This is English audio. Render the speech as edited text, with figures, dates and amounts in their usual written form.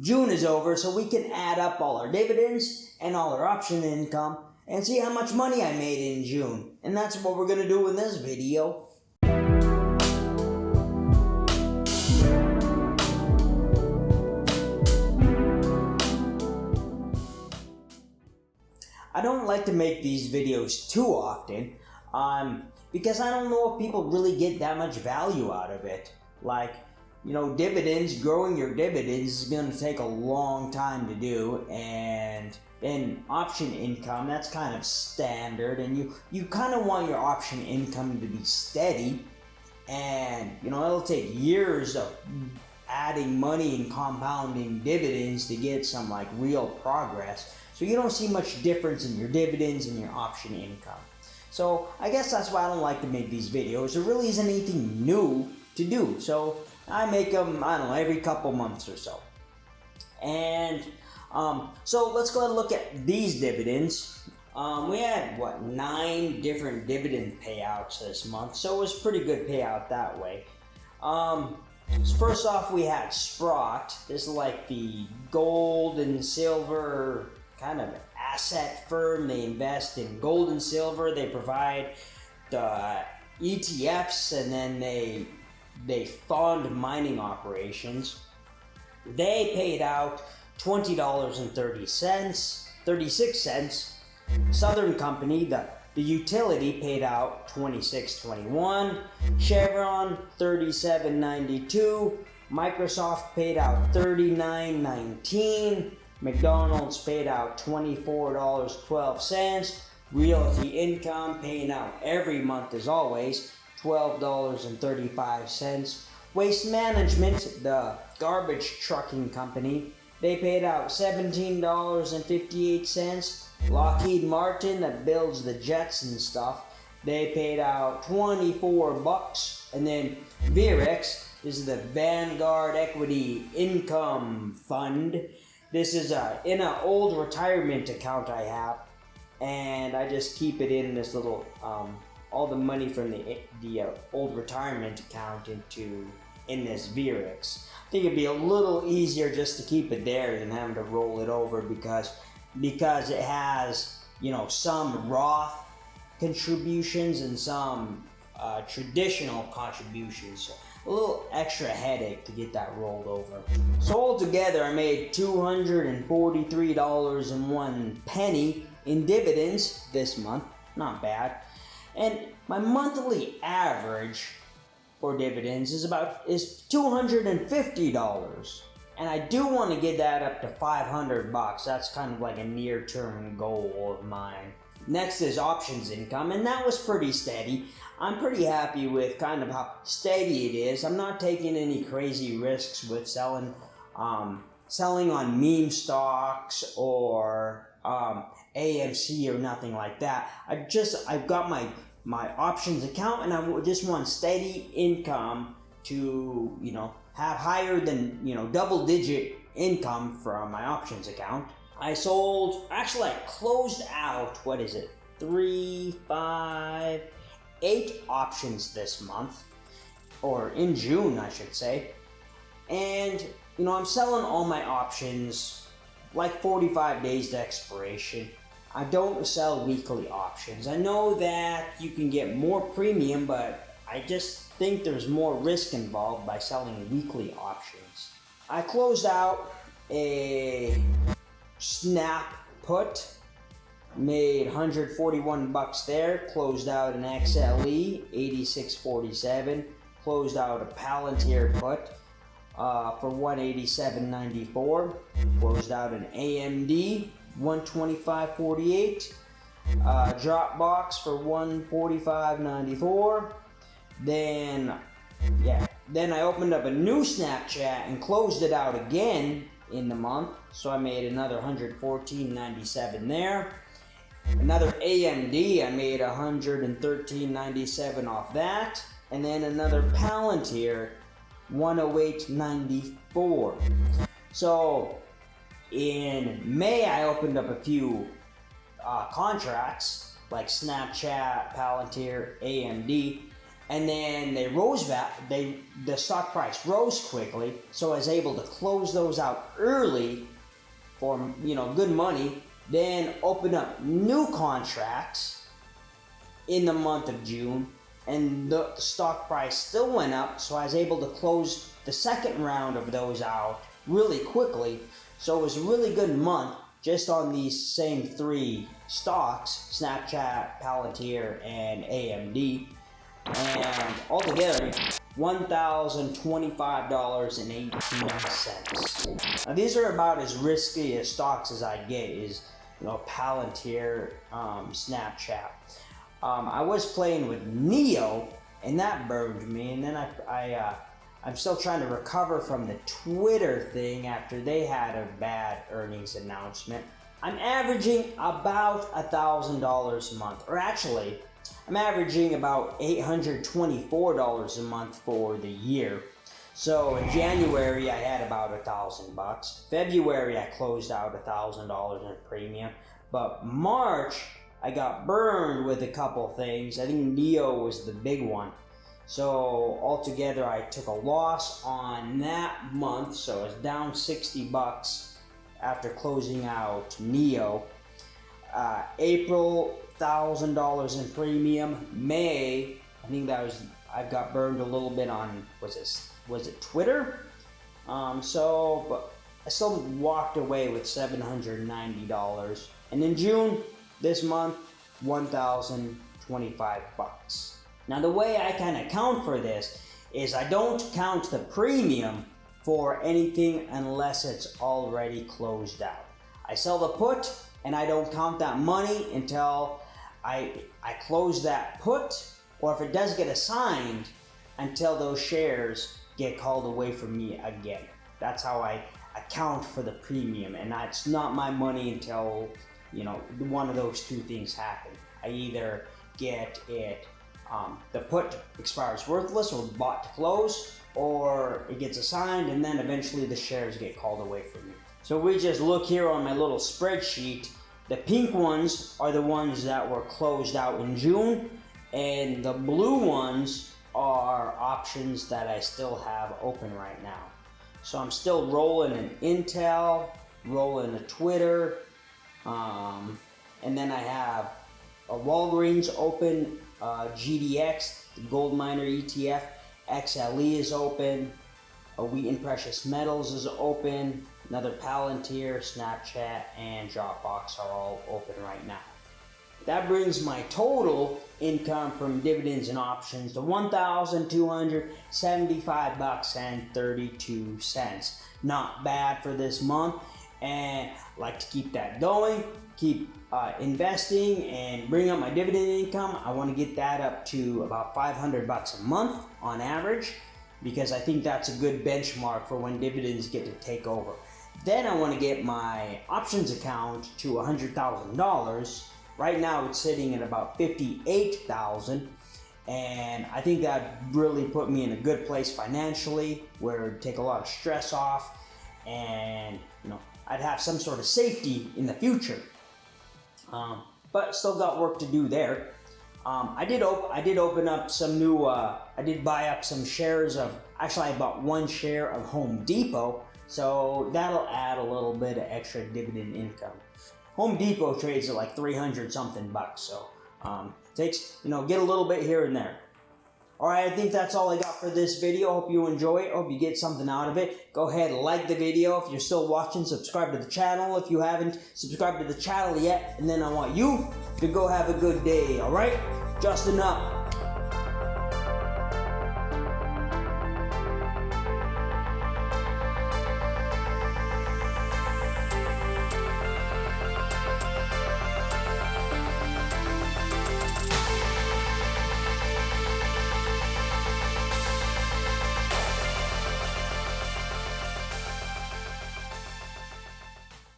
June is over, so we can add up all our dividends and all our option income and see how much money I made in June. And that's what we're going to do in this video. I don't like to make these videos too often because I don't know if people really get that much value out of it. Like, dividends, growing your dividends is going to take a long time to do, and then option income, that's kind of standard, and you kind of want your option income to be steady, and it'll take years of adding money and compounding dividends to get some like real progress. So you don't see much difference in your dividends and your option income. So I guess that's why I don't like to make these videos. There really isn't anything new to do. So I make them, every couple months or so. And so let's go ahead and look at these dividends. We had, 9 different dividend payouts this month. So it was a pretty good payout that way. First off, we had Sprott. This is like the gold and silver kind of asset firm. They invest in gold and silver. They provide the ETFs, and then they fund mining operations. They paid out $20.36. Southern Company, the utility, paid out $26.21. Chevron $37.92. Microsoft paid out $39.19. McDonald's paid out $24.12. Realty Income paying out every month as always, $12.35. Waste Management, the garbage trucking company, they paid out $17.58. Lockheed Martin, that builds the jets and stuff, they paid out $24. And then VEIRX, this is the Vanguard Equity Income Fund. This is in an old retirement account I have, and I just keep it in this little, all the money from the old retirement account in this VEIRX. I think it'd be a little easier just to keep it there than having to roll it over because it has, some Roth contributions and some traditional contributions. A little extra headache to get that rolled over. So altogether, I made $243.01 in dividends this month. Not bad. And my monthly average for dividends is $250. And I do want to get that up to $500. That's kind of like a near-term goal of mine. Next is options income, and that was pretty steady. I'm pretty happy with kind of how steady it is. I'm not taking any crazy risks with selling on meme stocks or AMC or nothing like that. I've got my options account, and I just want steady income to have higher than double-digit income from my options account. I closed out, 3, 5, 8 options this month, or in June, I should say. And, I'm selling all my options like 45 days to expiration. I don't sell weekly options. I know that you can get more premium, but I just think there's more risk involved by selling weekly options. I closed out a Snap put, made $141 there, closed out an XLE, $86.47, closed out a Palantir put for $187.94, closed out an AMD, $125.48, Dropbox for $145.94, then I opened up a new Snapchat and closed it out again in the month, so I made another $114.97 there. Another AMD, I made $113.97 off that, and then another Palantir, $108.94. So in May, I opened up a few contracts like Snapchat, Palantir, AMD, and then they rose back. The stock price rose quickly, so I was able to close those out early for good money. Then open up new contracts in the month of June, and the stock price still went up, so I was able to close the second round of those out really quickly. So it was a really good month just on these same three stocks: Snapchat, Palantir, and AMD. And altogether, $1,025.18. Now these are about as risky as stocks as I get. Is Palantir, Snapchat. I was playing with NEO, and that burned me. And then I'm still trying to recover from the Twitter thing after they had a bad earnings announcement. I'm averaging about $1,000 a month, or actually, I'm averaging about $824 a month for the year. So in January I had about $1,000. February I closed out $1,000 in premium, but March I got burned with a couple things. I think NEO was the big one. So altogether I took a loss on that month, so it's down $60 after closing out NEO. April, $1,000 in premium. May, I think I got burned a little bit on, was it Twitter? But I still walked away with $790. And in June, this month, $1,025. Now the way I kind of count for this is I don't count the premium for anything unless it's already closed out. I sell the put, and I don't count that money until I close that put, or if it does get assigned, until those shares get called away from me again. That's how I account for the premium, and it's not my money until one of those two things happen. I either get it, the put expires worthless or bought to close, or it gets assigned and then eventually the shares get called away from me. So we just look here on my little spreadsheet. The pink ones are the ones that were closed out in June, and the blue ones are options that I still have open right now. So I'm still rolling an Intel, rolling a Twitter, and then I have a Walgreens open, GDX, the gold miner ETF, XLE is open, a Wheaton Precious Metals is open, another Palantir, Snapchat, and Dropbox are all open right now. That brings my total income from dividends and options to $1,275.32. Not bad for this month, and I like to keep that going, keep investing and bring up my dividend income. I want to get that up to about $500 a month on average, because I think that's a good benchmark for when dividends get to take over. Then I want to get my options account to $100,000. Right now it's sitting at about $58,000, and I think that really put me in a good place financially, where it'd take a lot of stress off, and I'd have some sort of safety in the future. But still got work to do there. I did open up some new. I did buy up some shares of. Actually, I bought one share of Home Depot, so that'll add a little bit of extra dividend income. Home Depot trades at like 300 something bucks, so takes get a little bit here and there. Alright, I think that's all I got for this video. Hope you enjoy it. Hope you get something out of it. Go ahead and like the video. If you're still watching, subscribe to the channel if you haven't subscribed to the channel yet. And then I want you to go have a good day, alright? Justin up.